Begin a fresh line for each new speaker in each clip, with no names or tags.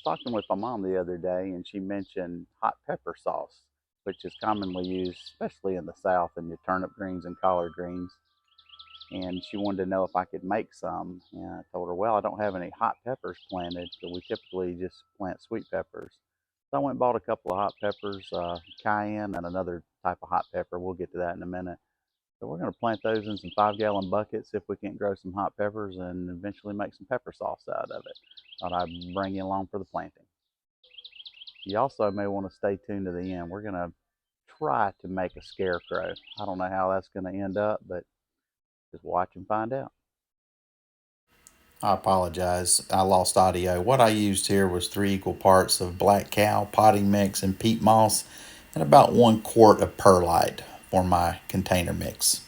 was talking with my mom the other day, and she mentioned hot pepper sauce, which is commonly used, especially in the South, in your turnip greens and collard greens. And she wanted to know if I could make some. And I told her, well, I don't have any hot peppers planted, so we typically just plant sweet peppers. So I went and bought a couple of hot peppers, cayenne, and another type of hot pepper. We'll get to that in a minute. So we're going to plant those in some 5-gallon buckets, see if we can't grow some hot peppers and eventually make some pepper sauce out of it. Thought I'd bring you along for the planting. You also may want to stay tuned to the end. We're going to try to make a scarecrow. I don't know how that's going to end up, but just watch and find out. I apologize. I lost audio. What I used here was 3 equal parts of black cow, potting mix, and peat moss, and about 1 quart of perlite for my container mix.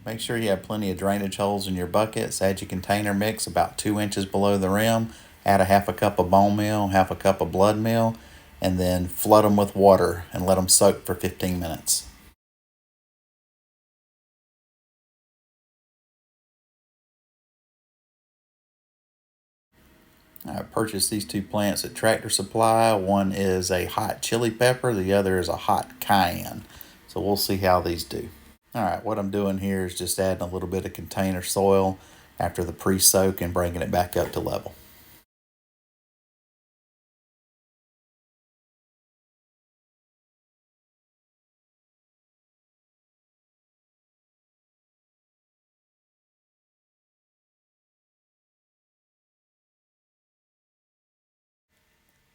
Make sure you have plenty of drainage holes in your buckets. Add your container mix about 2 inches below the rim. Add a half a cup of bone meal, half a cup of blood meal, and then flood them with water and let them soak for 15 minutes. I purchased these 2 plants at Tractor Supply. One is a hot chili pepper, the other is a hot cayenne. So we'll see how these do. All right, what I'm doing here is just adding a little bit of container soil after the pre-soak and bringing it back up to level.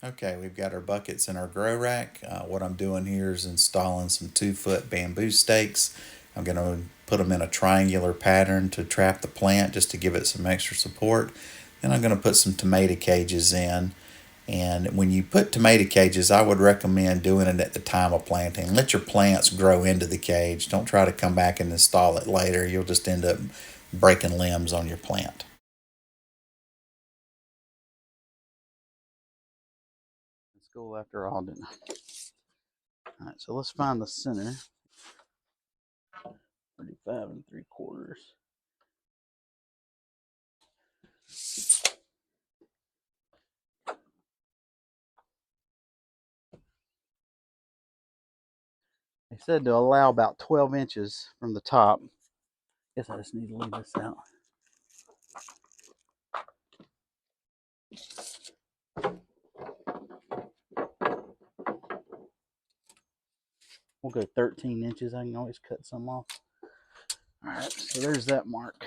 Okay, we've got our buckets in our grow rack. What I'm doing here is installing some 2-foot bamboo stakes. I'm going to put them in a triangular pattern to trap the plant just to give it some extra support. Then I'm going to put some tomato cages in. And when you put tomato cages, I would recommend doing it at the time of planting. Let your plants grow into the cage. Don't try to come back and install it later. You'll just end up breaking limbs on your plant. School after all, didn't I? All right, so let's find the center. 35 3/4. They said to allow about 12 inches from the top. Guess I just need to leave this out. We'll go 13 inches. I can always cut some off. All right, so there's that mark.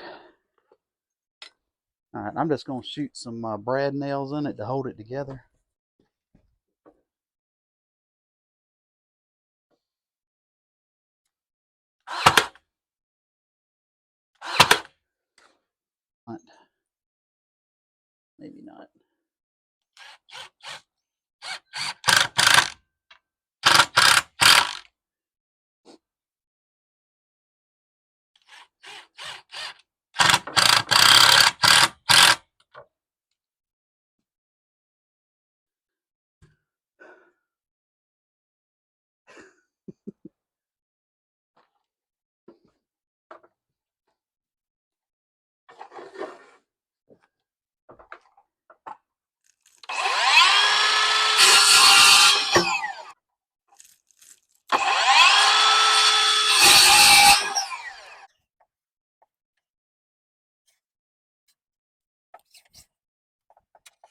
All right, I'm just going to shoot some brad nails in it to hold it together. Maybe not.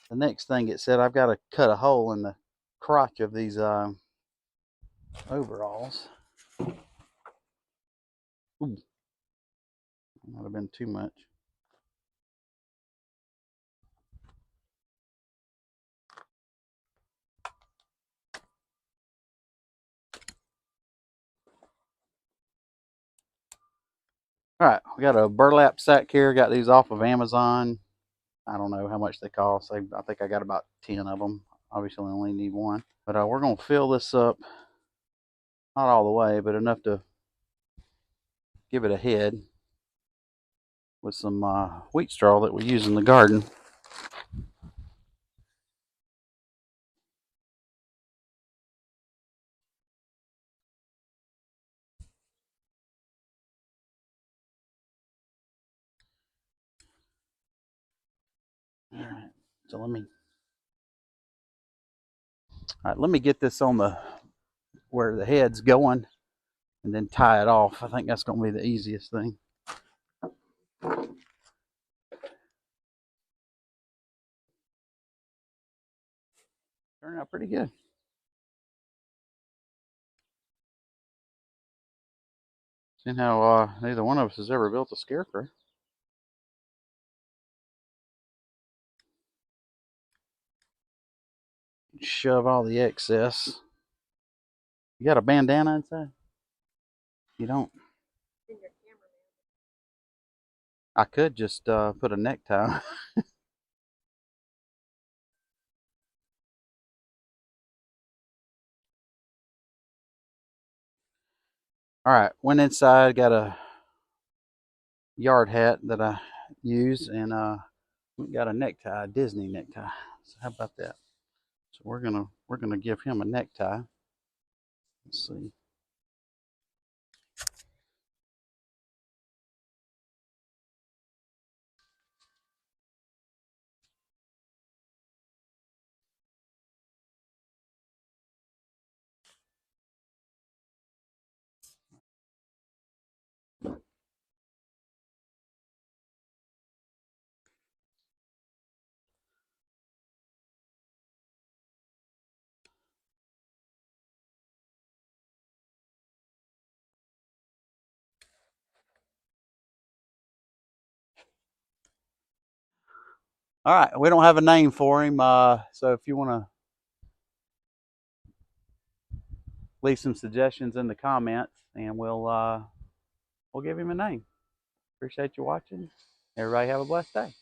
The next thing it said, I've got to cut a hole in the crotch of these overalls. Ooh, might have been too much. All right, we got a burlap sack here. Got these off of Amazon. I don't know how much they cost. I think I got about 10 of them. Obviously, I only need one. But we're going to fill this up, not all the way, but enough to give it a head with some wheat straw that we use in the garden. So let me get this on the where the head's going, and then tie it off. I think that's going to be the easiest thing. Turned out pretty good. Seeing how neither one of us has ever built a scarecrow. Shove all the excess. You got a bandana inside? You don't? I could just put a necktie. All right, went inside, got a yard hat that I use, and got a necktie, a Disney necktie. So how about that? So we're gonna give him a necktie. Let's see. All right, we don't have a name for him, so if you want to leave some suggestions in the comments, and we'll give him a name. Appreciate you watching. Everybody have a blessed day.